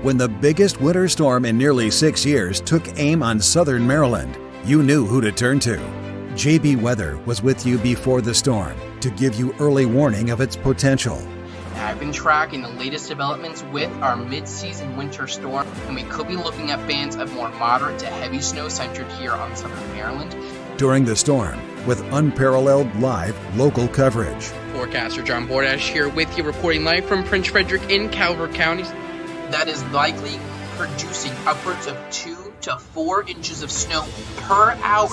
When the biggest winter storm in nearly 6 years took aim on southern Maryland, you knew who to turn to. JB Weather was with you before the storm to give you early warning of its potential. I've been tracking the latest developments with our mid-season winter storm, and we could be looking at bands of more moderate to heavy snow centered here on southern Maryland during the storm, with unparalleled live local coverage. Forecaster John Bordash here with you, reporting live from Prince Frederick in Calvert counties. That is likely producing upwards of 2 to 4 inches of snow per hour.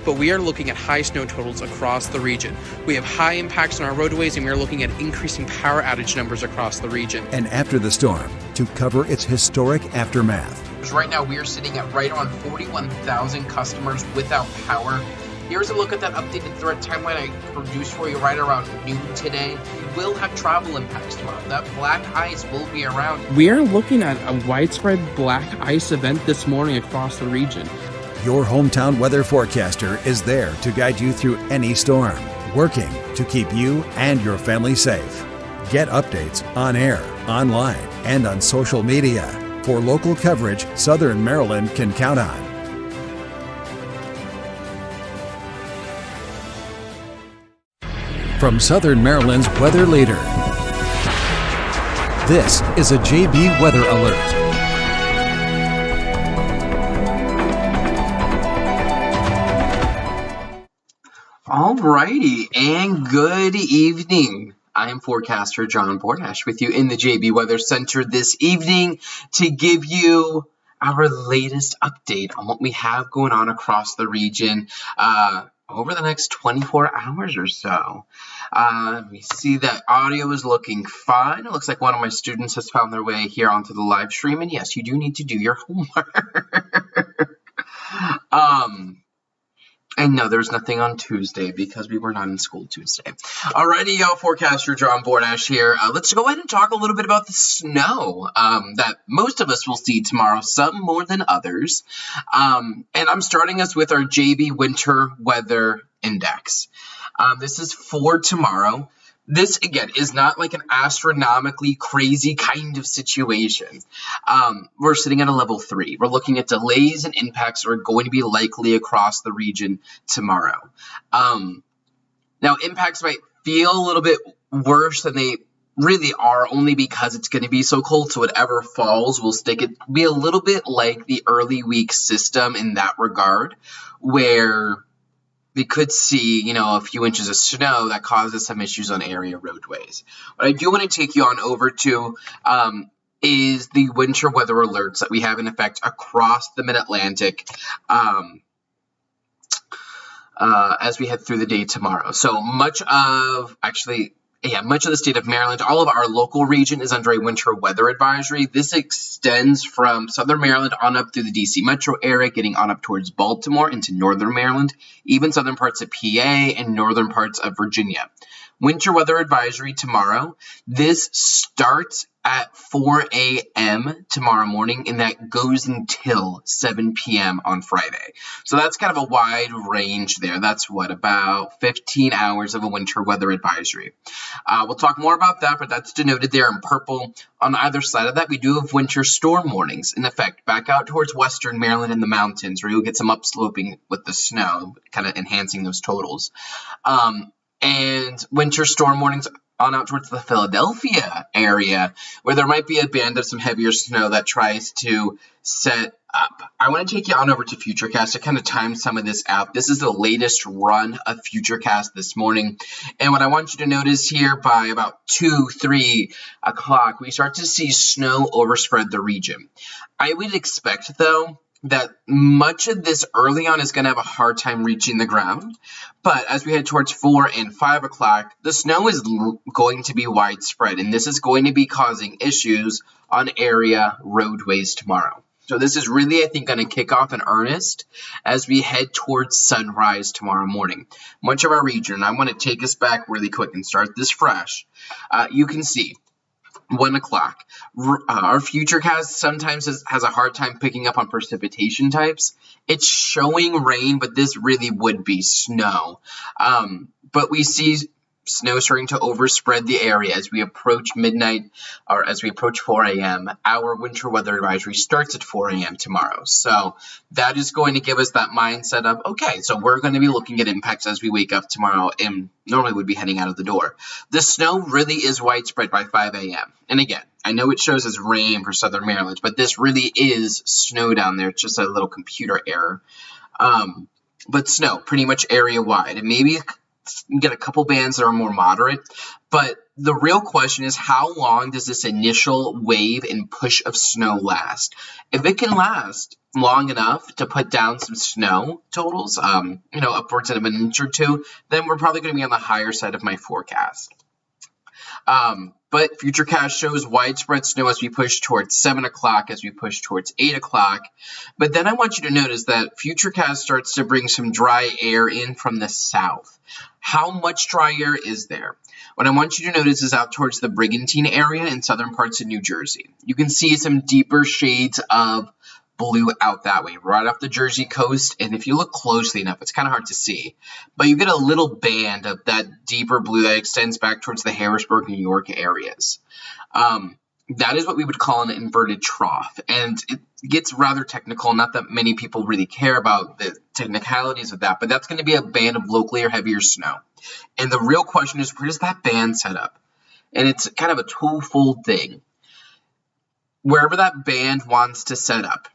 But we are looking at high snow totals across the region. We have high impacts on our roadways, and we are looking at increasing power outage numbers across the region. And after the storm, to cover its historic aftermath. Right now, we are sitting at right around 41,000 customers without power. Here's a look at that updated threat timeline I produced for you right around noon today. We will have travel impacts tomorrow. That black ice will be around. We are looking at a widespread black ice event this morning across the region. Your hometown weather forecaster is there to guide you through any storm, working to keep you and your family safe. Get updates on air, online, and on social media for local coverage Southern Maryland can count on. From Southern Maryland's weather leader, this is a JB Weather Alert. Alrighty, and good evening. I am forecaster John Bordash with you in the JB Weather Center this evening to give you our latest update on what we have going on across the region over the next 24 hours or so. We see that audio is looking fine. It looks like one of my students has found their way here onto the live stream, and yes, you do need to do your homework. And no, there's nothing on Tuesday because we were not in school Tuesday. Alrighty, y'all, forecaster John Bordash here. Let's go ahead and talk a little bit about the snow that most of us will see tomorrow, some more than others. And I'm starting us with our JB Winter Weather Index. This is for tomorrow. This, again, is not like an astronomically crazy kind of situation. We're sitting at a level 3. We're looking at delays and impacts that are going to be likely across the region tomorrow. Now, impacts might feel a little bit worse than they really are, only because it's going to be so cold, so whatever falls will stick. It be a little bit like the early week system in that regard, where we could see, a few inches of snow that causes some issues on area roadways. What I do want to take you on over to is the winter weather alerts that we have in effect across the Mid-Atlantic as we head through the day tomorrow. So much of the state of Maryland, all of our local region is under a winter weather advisory. This extends from southern Maryland on up through the D.C. metro area, getting on up towards Baltimore into northern Maryland, even southern parts of PA and northern parts of Virginia. Winter weather advisory tomorrow. This starts at 4 a.m. tomorrow morning, and that goes until 7 p.m. on Friday. So that's kind of a wide range there. That's about 15 hours of a winter weather advisory. We'll talk more about that, but that's denoted there in purple. On either side of that, we do have winter storm warnings in effect back out towards western Maryland and the mountains, where you'll get some upsloping with the snow, kind of enhancing those totals. And winter storm warnings on out towards the Philadelphia area, where there might be a band of some heavier snow that tries to set up. I want to take you on over to Futurecast to kind of time some of this out. This is the latest run of Futurecast this morning. And what I want you to notice here, by about 2-3 o'clock, we start to see snow overspread the region. I would expect, though, that much of this early on is going to have a hard time reaching the ground. But as we head towards 4 and 5 o'clock, the snow is going to be widespread, and this is going to be causing issues on area roadways tomorrow. So this is really, I think, going to kick off in earnest as we head towards sunrise tomorrow morning. Much of our region, and I want to take us back really quick and start this fresh. You can see 1 o'clock. Our Futurecast sometimes has a hard time picking up on precipitation types. It's showing rain, but this really would be snow. But we see Snow starting to overspread the area as we approach midnight, or as we approach 4 a.m. Our winter weather advisory starts at 4 a.m. tomorrow. So that is going to give us that mindset of, okay, so we're going to be looking at impacts as we wake up tomorrow and normally would be heading out of the door. The snow really is widespread by 5 a.m. And again, I know it shows as rain for southern Maryland, but this really is snow down there. It's just a little computer error. But snow pretty much area wide, and maybe get a couple bands that are more moderate, but the real question is, how long does this initial wave and push of snow last? If it can last long enough to put down some snow totals, upwards of an inch or two, then we're probably going to be on the higher side of my forecast. But Futurecast shows widespread snow as we push towards 7 o'clock, as we push towards 8 o'clock. But then I want you to notice that Futurecast starts to bring some dry air in from the south. How much dry air is there? What I want you to notice is out towards the Brigantine area in southern parts of New Jersey. You can see some deeper shades of blue out that way, right off the Jersey coast. And if you look closely enough, it's kind of hard to see, but you get a little band of that deeper blue that extends back towards the Harrisburg, New York areas. That is what we would call an inverted trough. And it gets rather technical, not that many people really care about the technicalities of that, but that's going to be a band of locally or heavier snow. And the real question is, where does that band set up? And it's kind of a twofold thing. Wherever that band wants to set up,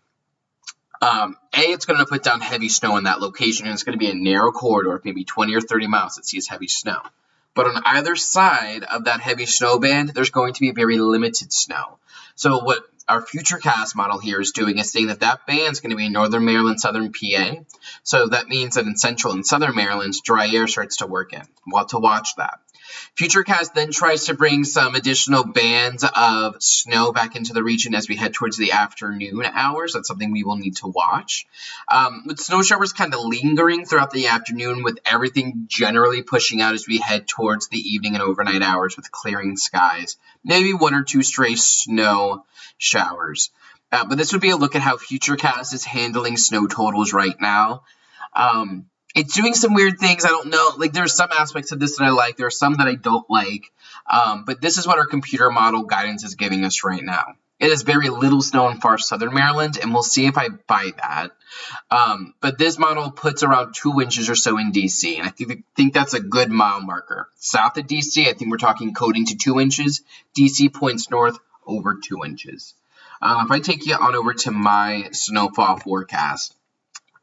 it's going to put down heavy snow in that location, and it's going to be a narrow corridor, maybe 20 or 30 miles that sees heavy snow. But on either side of that heavy snow band, there's going to be very limited snow. So what our Futurecast model here is doing is saying that that band is going to be in northern Maryland, southern PA. So that means that in central and southern Maryland, dry air starts to work in. We'll have to watch that. Futurecast then tries to bring some additional bands of snow back into the region as we head towards the afternoon hours. That's something we will need to watch. With snow showers kind of lingering throughout the afternoon, with everything generally pushing out as we head towards the evening and overnight hours with clearing skies. Maybe one or two stray snow showers. But this would be a look at how Futurecast is handling snow totals right now. It's doing some weird things. I don't know. Like, there's some aspects of this that I like. There are some that I don't like. But this is what our computer model guidance is giving us right now. It is very little snow in far southern Maryland, and we'll see if I buy that. But this model puts around 2 inches or so in D.C., and I think that's a good mile marker. South of D.C., I think we're talking coding to 2 inches. D.C. points north over 2 inches. If I take you on over to my snowfall forecast,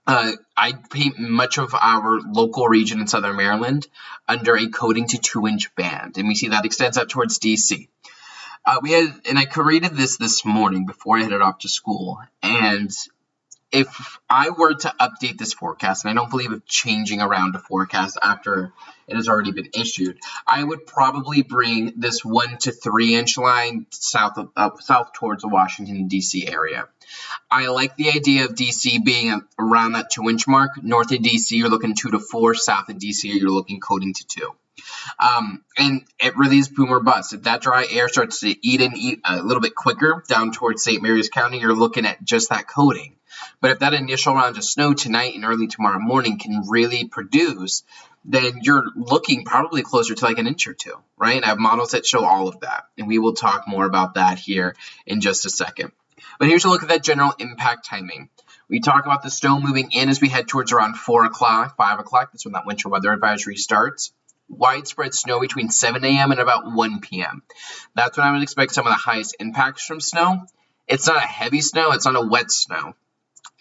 I paint much of our local region in southern Maryland under a coding to 2-inch band, and we see that extends out towards D.C. I created this morning before I headed off to school, and if I were to update this forecast, and I don't believe of changing around a forecast after it has already been issued, I would probably bring this 1 to 3 inch line south towards the Washington, D.C. area. I like the idea of D.C. being around that 2-inch mark. North of D.C., you're looking 2 to 4. South of D.C., you're looking coding to 2. And it really is boom or bust. If that dry air starts to eat a little bit quicker down towards St. Mary's County, you're looking at just that coding. But if that initial round of snow tonight and early tomorrow morning can really produce, then you're looking probably closer to like an inch or two, right? And I have models that show all of that. And we will talk more about that here in just a second. But here's a look at that general impact timing. We talk about the snow moving in as we head towards around 4 o'clock, 5 o'clock. That's when that winter weather advisory starts. Widespread snow between 7 a.m. and about 1 p.m. That's when I would expect some of the highest impacts from snow. It's not a heavy snow. It's not a wet snow.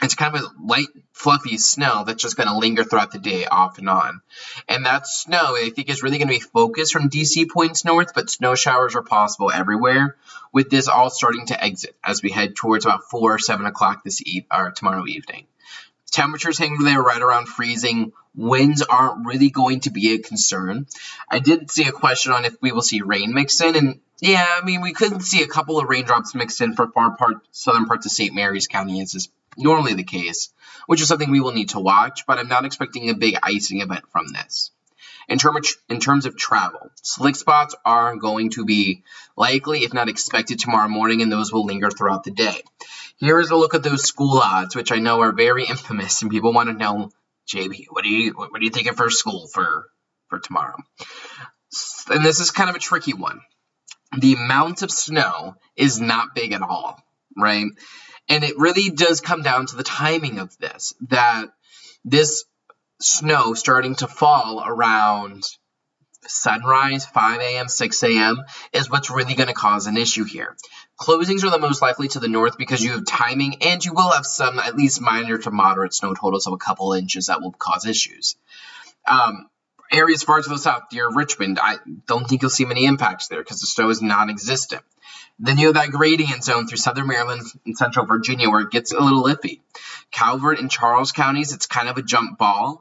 It's kind of a light, fluffy snow that's just going to linger throughout the day off and on. And that snow, I think, is really going to be focused from D.C. points north, but snow showers are possible everywhere, with this all starting to exit as we head towards about 4 or 7 o'clock tomorrow evening. Temperatures hang there right around freezing. Winds aren't really going to be a concern. I did see a question on if we will see rain mix in, and yeah, I mean, we could see a couple of raindrops mixed in for southern parts of St. Mary's County, as is normally the case, which is something we will need to watch, but I'm not expecting a big icing event from this. In terms of travel, slick spots are going to be likely, if not expected, tomorrow morning, and those will linger throughout the day. Here is a look at those school odds, which I know are very infamous, and people want to know, JB, what are you thinking for school for tomorrow? and this is kind of a tricky one. The amount of snow is not big at all, right? And it really does come down to the timing of this, that this snow starting to fall around sunrise, 5 a.m., 6 a.m., is what's really going to cause an issue here. Closings are the most likely to the north because you have timing, and you will have some at least minor to moderate snow totals of a couple inches that will cause issues. Areas far to the south, near Richmond, I don't think you'll see many impacts there because the snow is non-existent. Then you have that gradient zone through southern Maryland and central Virginia where it gets a little iffy. Calvert and Charles counties, it's kind of a jump ball.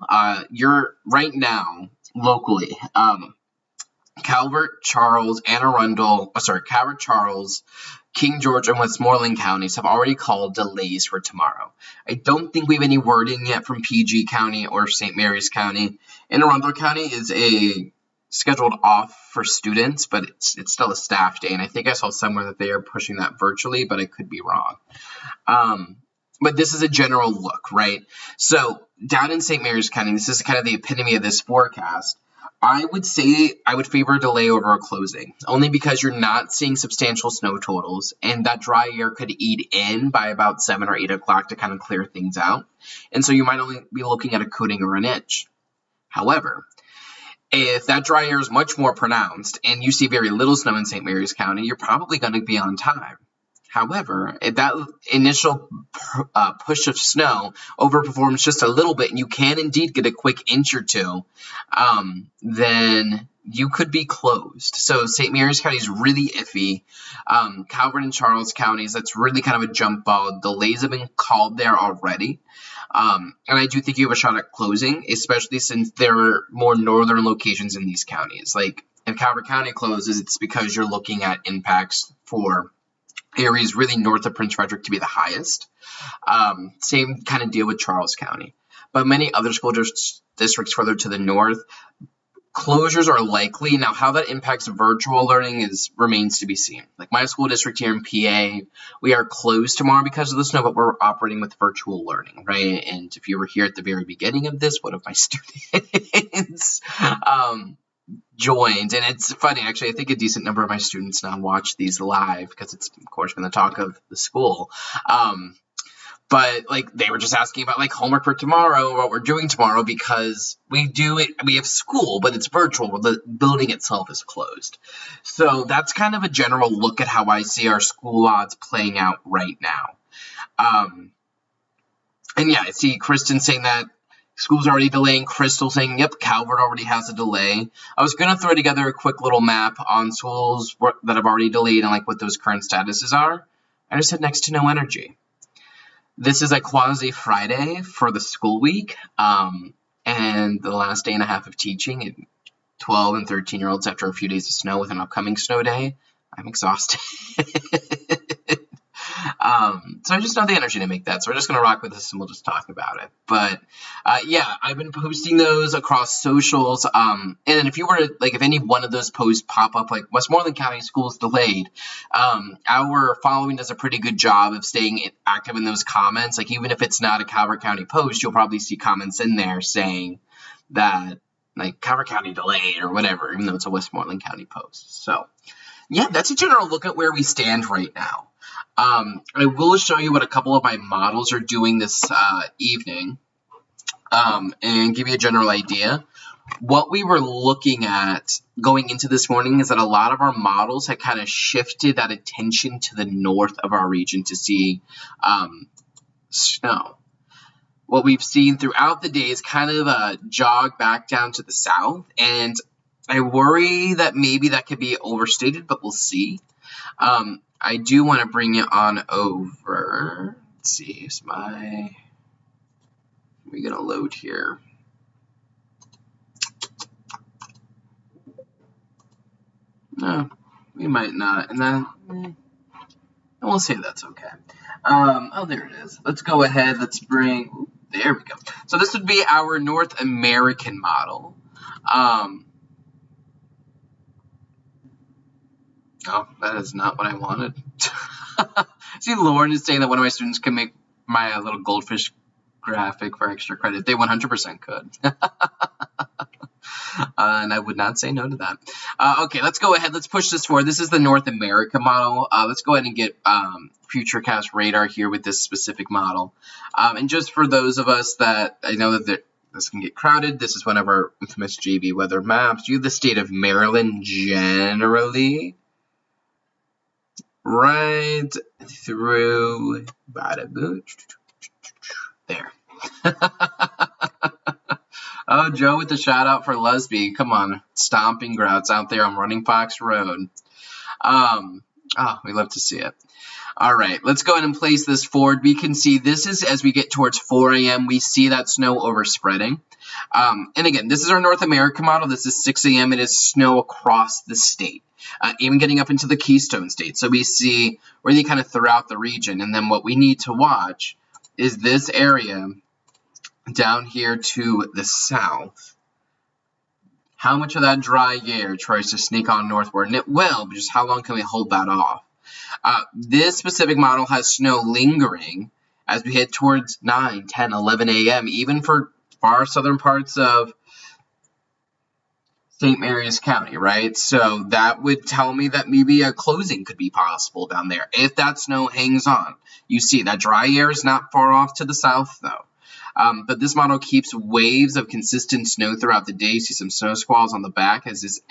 You're right now, locally, Calvert, Charles, Calvert, Charles, King George, and Westmoreland counties have already called delays for tomorrow. I don't think we have any word in yet from PG County or St. Mary's County. Anne Arundel County is a scheduled off for students, but it's still a staff day, and I think I saw somewhere that they are pushing that virtually, but I could be wrong. But this is a general look, right? So down in St. Mary's County, this is kind of the epitome of this forecast. I would say I would favor a delay over a closing, only because you're not seeing substantial snow totals, and that dry air could eat in by about 7 or 8 o'clock to kind of clear things out. And so you might only be looking at a coating or an inch. However, if that dry air is much more pronounced and you see very little snow in St. Mary's County, you're probably going to be on time. However, if that initial push of snow overperforms just a little bit and you can indeed get a quick inch or two, then you could be closed. So St. Mary's County is really iffy. Calvert and Charles counties, that's really kind of a jump ball. Delays have been called there already. And I do think you have a shot at closing, especially since there are more northern locations in these counties. Like if Calvert County closes, it's because you're looking at impacts for areas really north of Prince Frederick to be the highest. Same kind of deal with Charles County. But many other school districts further to the north, closures are likely. Now, how that impacts virtual learning remains to be seen. Like my school district here in PA, we are closed tomorrow because of the snow, but we're operating with virtual learning, right? And if you were here at the very beginning of this, one of my students joined, and it's funny actually. I think a decent number of my students now watch these live because it's of course been the talk of the school. But like they were just asking about like homework for tomorrow, what we're doing tomorrow, because we have school, but it's virtual. The building itself is closed. So that's kind of a general look at how I see our school odds playing out right now. And yeah, I see Kristen saying that school's already delaying. Crystal saying, yep, Calvert already has a delay. I was going to throw together a quick little map on schools that have already delayed and like what those current statuses are. I just said next to no energy. This is a quasi-Friday for the school week, and the last day and a half of teaching. And 12 and 13-year-olds after a few days of snow with an upcoming snow day. I'm exhausted. So I just don't have the energy to make that. So we're just going to rock with this and we'll just talk about it. But yeah, I've been posting those across socials. And then if you were to, like, if any one of those posts pop up, like Westmoreland County Schools delayed, our following does a pretty good job of staying active in those comments. Like, even if it's not a Calvert County post, you'll probably see comments in there saying that, like, Calvert County delayed or whatever, even though it's a Westmoreland County post. So, yeah, that's a general look at where we stand right now. I will show you what a couple of my models are doing this evening, and give you a general idea. What we were looking at going into this morning is that a lot of our models had kind of shifted that attention to the north of our region to see snow. What we've seen throughout the day is kind of a jog back down to the south, and I worry that maybe that could be overstated, but we'll see. I do want to bring you on over. Let's see, is we going to load here? No, we might not. And then we'll say that's okay. Oh, there it is. Let's go ahead. Let's bring. There we go. So this would be our North American model. Oh, that is not what I wanted. See, Lauren is saying that one of my students can make my little goldfish graphic for extra credit. They 100% could. And I would not say no to that. Okay, let's go ahead. Let's push this forward. This is the North America model. Let's go ahead and get Futurecast radar here with this specific model. And just for those of us that I know that this can get crowded, this is one of our infamous JB weather maps. You have the state of Maryland generally right through there. Oh, Joe with the shout out for Lesby. Come on, stomping grounds out there on Running Fox Road. We love to see it. All right, let's go ahead and place this forward. We can see this is as we get towards 4 a.m. We see that snow overspreading. And again, this is our North America model. This is 6 a.m. It is snow across the state, even getting up into the Keystone State. So we see really kind of throughout the region. And then what we need to watch is this area down here to the south. How much of that dry air tries to sneak on northward? And it will, but just how long can we hold that off? This specific model has snow lingering as we head towards 9, 10, 11 a.m., even for far southern parts of St. Mary's County, right? So that would tell me that maybe a closing could be possible down there if that snow hangs on. You see, that dry air is not far off to the south, though. But this model keeps waves of consistent snow throughout the day. You see some snow squalls on the back as this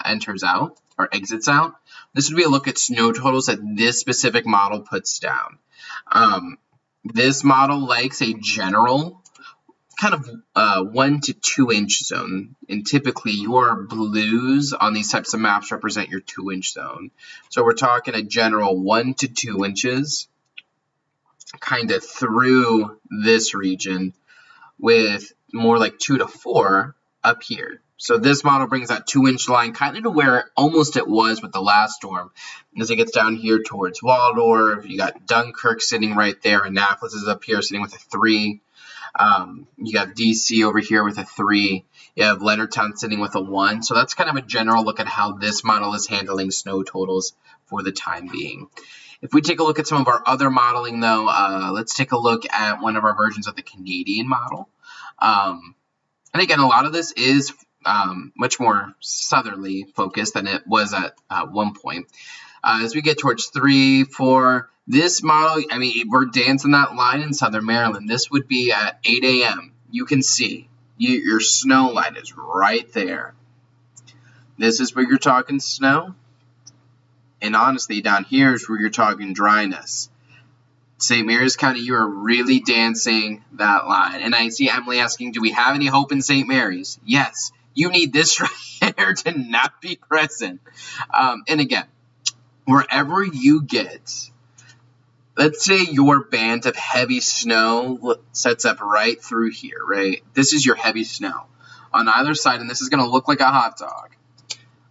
enters out or exits out. This would be a look at snow totals that this specific model puts down. This model likes a general kind of 1 to 2 inch zone, and typically your blues on these types of maps represent your 2-inch zone. So we're talking a general 1 to 2 inches kind of through this region, with more like 2 to 4 up here. So this model brings that 2-inch line kind of to where almost it was with the last storm. As it gets down here towards Waldorf, you got Dunkirk sitting right there. Annapolis is up here sitting with a 3. You got DC over here with a 3. You have Leonardtown sitting with a 1. So that's kind of a general look at how this model is handling snow totals for the time being. If we take a look at some of our other modeling, though, let's take a look at one of our versions of the Canadian model. And again, a lot of this is much more southerly focused than it was at one point. As we get towards 3, 4, this model, I mean, we're dancing that line in southern Maryland. This would be at 8 a.m. You can see your snow line is right there. This is where you're talking snow. And honestly, down here is where you're talking dryness. St. Mary's County, you are really dancing that line. And I see Emily asking, do we have any hope in St. Mary's? Yes. You need this right here to not be present. And again, wherever you get, let's say your band of heavy snow sets up right through here, right? This is your heavy snow. On either side, and this is going to look like a hot dog.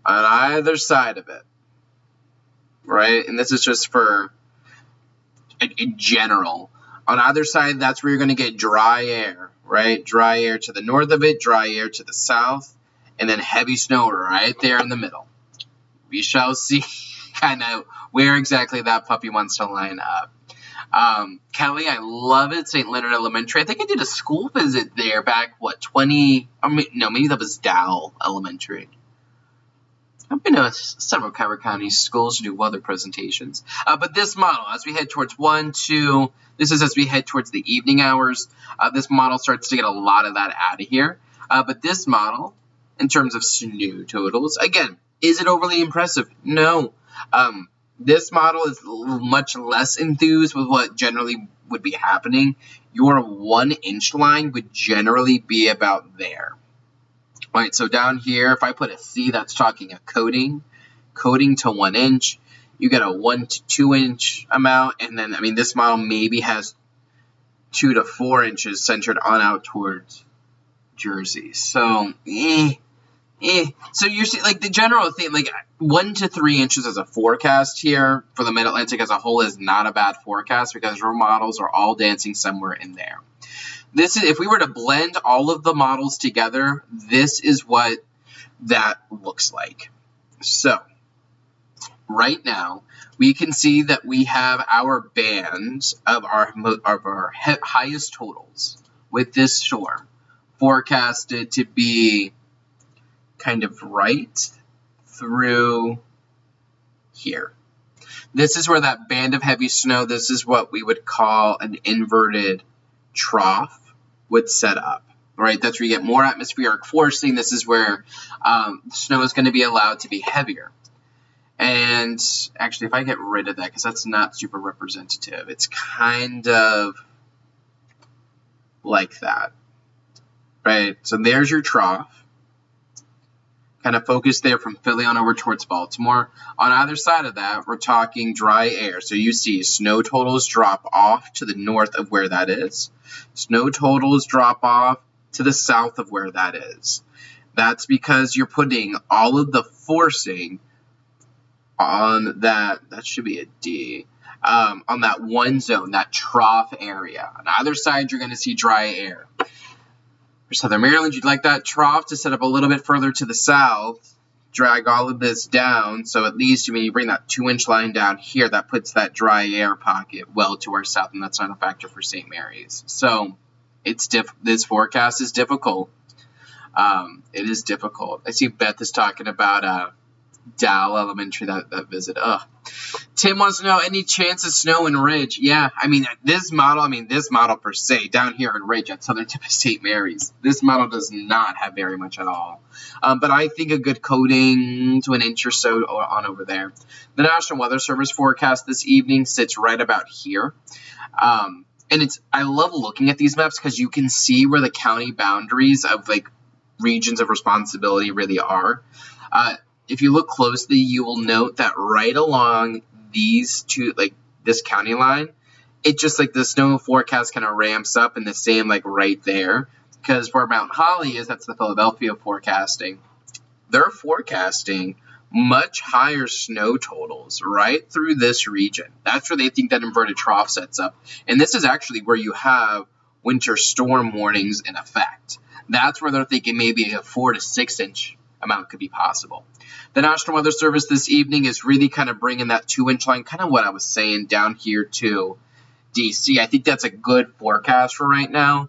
On either side of it, right? And this is just for in general. On either side, that's where you're going to get dry air, right? Dry air to the north of it, dry air to the south, and then heavy snow right there in the middle. We shall see kind of where exactly that puppy wants to line up. Kelly, I love it. St. Leonard Elementary. I think I did a school visit there back, maybe that was Dow Elementary. I've been to several Carver County schools to do weather presentations. But this model, as we head towards 1, 2, this is as we head towards the evening hours. This model starts to get a lot of that out of here. But this model, in terms of snow totals, again, is it overly impressive? No. This model is much less enthused with what generally would be happening. Your 1-inch line would generally be about there. All right, so down here, if I put a C, that's talking a coating to 1 inch. You get a 1 to 2 inch amount, and then, I mean, this model maybe has 2 to 4 inches centered on out towards Jersey. So, So you're seeing, like, the general thing, like, 1 to 3 inches as a forecast here for the Mid-Atlantic as a whole is not a bad forecast because your models are all dancing somewhere in there. This is, if we were to blend all of the models together, this is what that looks like. So, right now, we can see that we have our bands of our highest totals with this storm forecasted to be kind of right through here. This is where that band of heavy snow, this is what we would call an inverted trough, would set up, right? That's where you get more atmospheric forcing. This is where snow is going to be allowed to be heavier. And actually, if I get rid of that, because that's not super representative, it's kind of like that, right? So there's your trough. Kind of focus there from Philly on over towards Baltimore. On either side of that, we're talking dry air. So you see snow totals drop off to the north of where that is. Snow totals drop off to the south of where that is. That's because you're putting all of the forcing on that should be a D, on that one zone, that trough area. On either side, you're going to see dry air. For Southern Maryland, you'd like that trough to set up a little bit further to the south, drag all of this down, so at least you bring that 2-inch line down here, that puts that dry air pocket well to our south, and that's not a factor for St. Mary's. So this forecast is difficult. It is difficult. I see Beth is talking about Dow Elementary, that visit. Tim wants to know, any chance of snow in Ridge? Yeah, this model per se, down here in Ridge at southern tip of St. Mary's, this model does not have very much at all. But I think a good coating to an inch or so on over there. The National Weather Service forecast this evening sits right about here. And I love looking at these maps because you can see where the county boundaries of regions of responsibility really are. If you look closely, you will note that right along these two, this county line, it just the snow forecast kind of ramps up in the same right there. Because where Mount Holly is, that's the Philadelphia forecasting. They're forecasting much higher snow totals right through this region. That's where they think that inverted trough sets up. And this is actually where you have winter storm warnings in effect. That's where they're thinking maybe a 4 to 6 inch amount could be possible. The National Weather Service this evening is really kind of bringing that 2-inch line, kind of what I was saying, down here to DC. I think that's a good forecast for right now.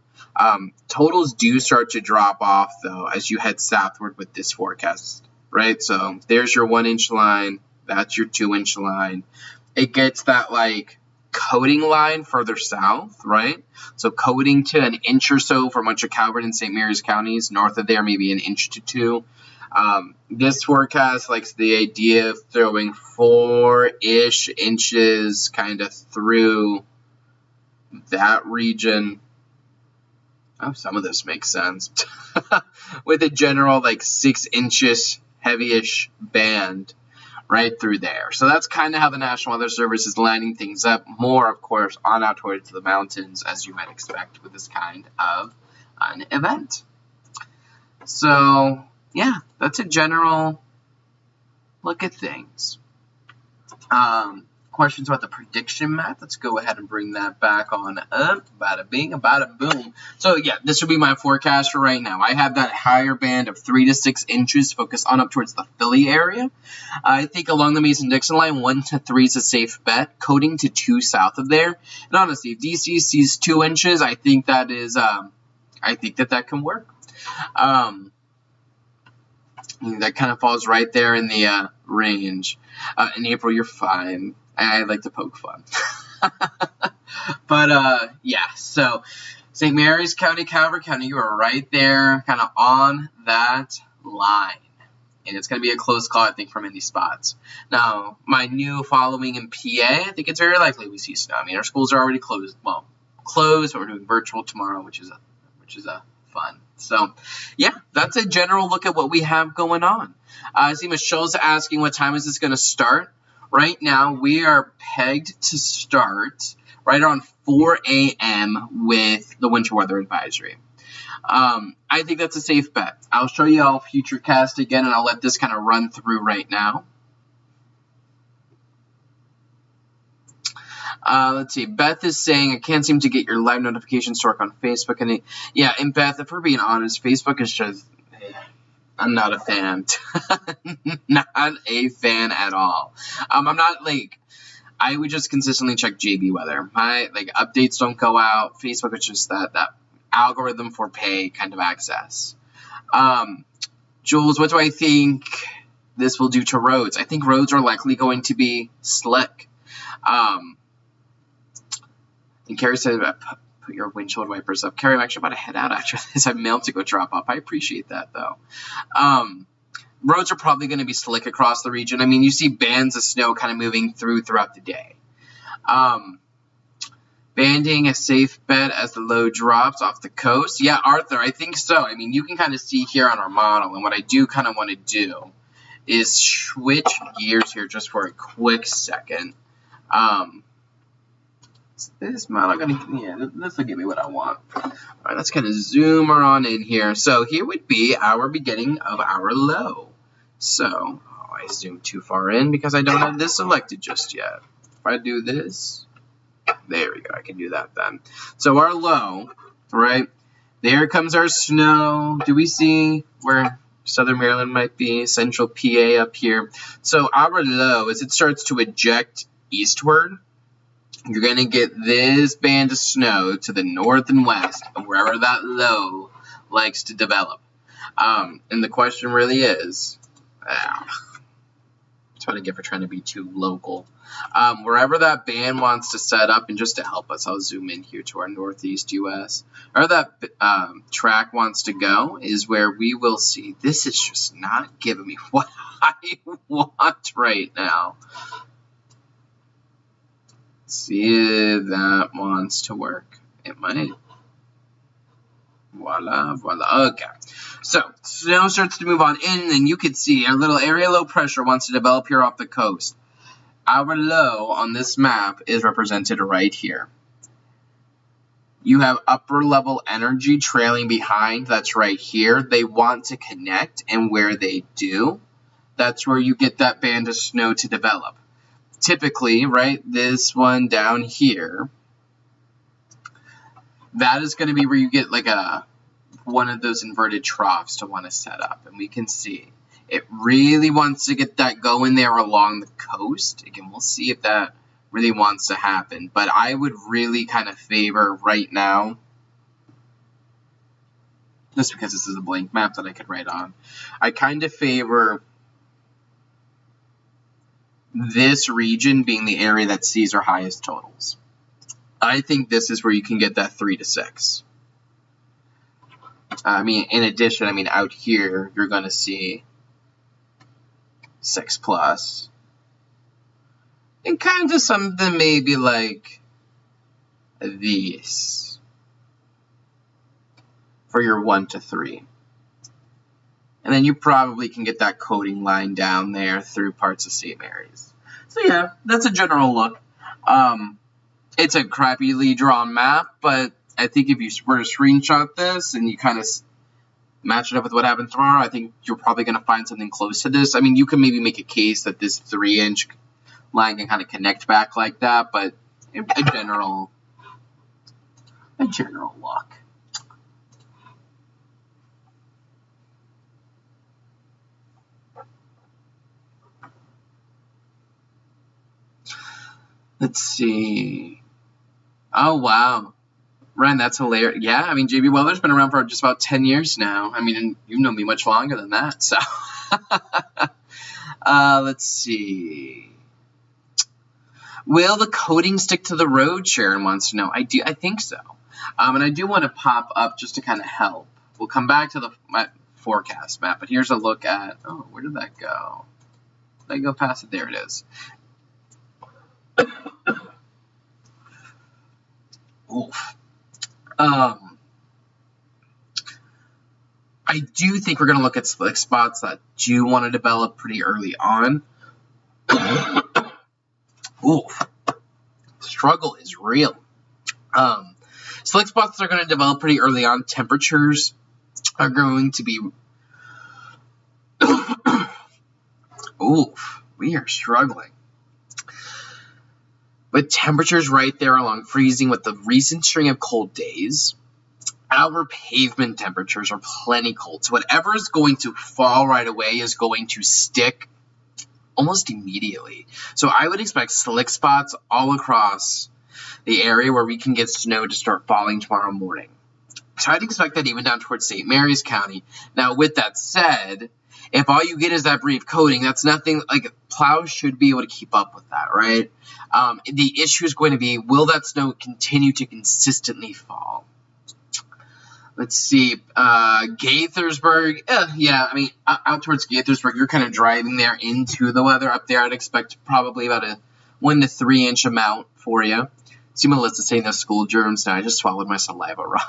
Totals do start to drop off, though, as you head southward with this forecast, right? So there's your 1-inch line. That's your 2-inch line. It gets that, coating line further south, right? So coating to an inch or so for much of Calvert and St. Mary's counties. North of there, maybe an inch to 2. This forecast likes the idea of throwing 4-ish inches kind of through that region. Oh, some of this makes sense. With a general 6 inches heavy-ish band right through there. So that's kind of how the National Weather Service is lining things up. More, of course, on out towards the mountains, as you might expect with this kind of an event. So yeah, that's a general look at things. Questions about the prediction map? Let's go ahead and bring that back on up. Bada bing, bada boom. So yeah, this would be my forecast for right now. I have that higher band of 3 to 6 inches focused on up towards the Philly area. I think along the Mason-Dixon line, 1 to 3 is a safe bet. Coating to 2 south of there. And honestly, if DC sees 2 inches, I think that is, I think that can work. That kind of falls right there in the range. In April, you're fine. I like to poke fun. But, yeah, so St. Mary's County, Calvert County, you are right there, kind of on that line. And it's going to be a close call, I think, from any spots. Now, my new following in PA, I think it's very likely we see snow. Our schools are already closed. Well, closed, but we're doing virtual tomorrow, which is fun. So, yeah, that's a general look at what we have going on. I see Michelle's asking what time is this going to start. Right now, we are pegged to start right around 4 a.m. with the winter weather advisory. I think that's a safe bet. I'll show you all Futurecast again, and I'll let this kind of run through right now. Let's see. Beth is saying, I can't seem to get your live notifications to work on Facebook. And Beth, if we're being honest, Facebook is just, I'm not a fan. Not a fan at all. I'm not I would just consistently check JB weather. My updates don't go out. Facebook is just that algorithm for pay kind of access. Jules, what do I think this will do to roads? I think roads are likely going to be slick. And Carrie said, put your windshield wipers up. Carrie, I'm actually about to head out after this. I have mail to go drop off. I appreciate that, though. Roads are probably going to be slick across the region. I mean, you see bands of snow kind of moving throughout the day. Banding a safe bet as the low drops off the coast. Yeah, Arthur, I think so. I mean, you can kind of see here on our model, and what I do kind of want to do is switch gears here just for a quick second. Is this model gonna, yeah, this will give me what I want. All right, let's kind of zoom on in here. So here would be our beginning of our low. So, I zoomed too far in because I don't have this selected just yet. If I do this, there we go, I can do that then. So our low, right, there comes our snow. Do we see where Southern Maryland might be? Central PA up here. So our low, as it starts to eject eastward, you're going to get this band of snow to the north and west of wherever that low likes to develop. And the question really is, that's what I get for trying to be too local. Wherever that band wants to set up, and just to help us, I'll zoom in here to our northeast U.S. Wherever that track wants to go is where we will see. This is just not giving me what I want right now. See if that wants to work. It might. Voila, voila. Okay. So, snow starts to move on in, and you can see our little area low pressure wants to develop here off the coast. Our low on this map is represented right here. You have upper level energy trailing behind. That's right here. They want to connect, and where they do, that's where you get that band of snow to develop. Typically, right, this one down here, that is going to be where you get like one of those inverted troughs to want to set up. And we can see it really wants to get that going there along the coast. Again, we'll see if that really wants to happen. But I would really kind of favor right now, just because this is a blank map that I could write on, I kind of favor this region being the area that sees our highest totals. I think this is where you can get that 3 to 6. I mean, in addition, I mean, out here, you're going to see 6 plus. And kind of something maybe like this for your 1 to 3. And then you probably can get that coding line down there through parts of St. Mary's. So yeah, that's a general look. It's a crappily drawn map, but I think if you were to screenshot this and you kind of match it up with what happened tomorrow, I think you're probably going to find something close to this. I mean, you can maybe make a case that this 3-inch line can kind of connect back like that, but a general look. Let's see. Oh, wow. Ren, that's hilarious. Yeah, I mean, JB Weller's been around for just about 10 years now. I mean, you've known me much longer than that, so. Let's see. Will the coding stick to the road, Sharon wants to know. I think so. And I do want to pop up just to kind of help. We'll come back to my forecast map, but here's a look at, oh, where did that go? Did I go past it? There it is. Oof. I do think we're going to look at slick spots that do want to develop pretty early on. Oof. Struggle is real. Slick spots that are going to develop pretty early on. Temperatures are going to be... Oof. We are struggling. With temperatures right there along freezing with the recent string of cold days, our pavement temperatures are plenty cold. So whatever is going to fall right away is going to stick almost immediately. So I would expect slick spots all across the area where we can get snow to start falling tomorrow morning. So I'd expect that even down towards St. Mary's County. Now, with that said, if all you get is that brief coating, that's nothing. Like, plows should be able to keep up with that, right? The issue is going to be, will that snow continue to consistently fall? Let's see, Gaithersburg, yeah, I mean, out towards Gaithersburg, you're kind of driving there into the weather. Up there, I'd expect probably about a 1 to 3 inch amount for you. See Melissa saying those school germs now. I just swallowed my saliva raw.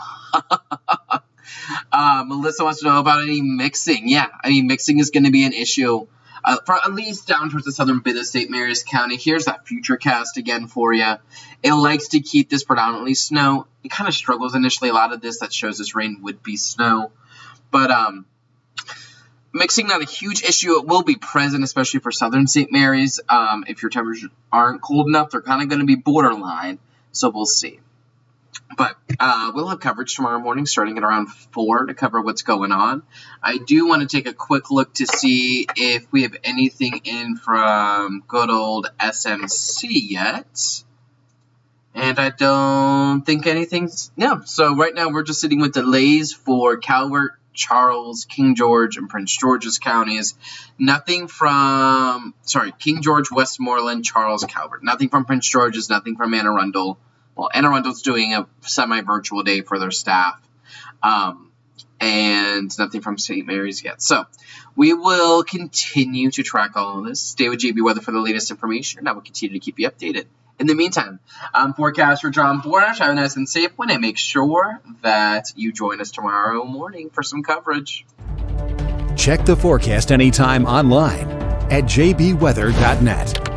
Melissa wants to know about any mixing. Yeah, I mean, mixing is going to be an issue for at least down towards the southern bit of St. Mary's County. Here's that future cast again for you. It likes to keep this predominantly snow. It kind of struggles initially. A lot of this that shows this rain would be snow. But mixing, not a huge issue. It will be present, especially for southern St. Mary's. If your temperatures aren't cold enough, they're kind of going to be borderline. So we'll see. But we'll have coverage tomorrow morning starting at around 4 to cover what's going on. I do want to take a quick look to see if we have anything in from good old SMC yet. And I don't think anything's... Yeah, so right now we're just sitting with delays for Calvert, Charles, King George, and Prince George's counties. Nothing from... Sorry, King George, Westmoreland, Charles, Calvert. Nothing from Prince George's, nothing from Anne Arundel. Well, Anne Arundel's doing a semi-virtual day for their staff. And nothing from St. Mary's yet. So, we will continue to track all of this. Stay with JB Weather for the latest information, and I will continue to keep you updated. In the meantime, I'm forecaster John Bordash. Have a nice and safe one, and make sure that you join us tomorrow morning for some coverage. Check the forecast anytime online at jbweather.net.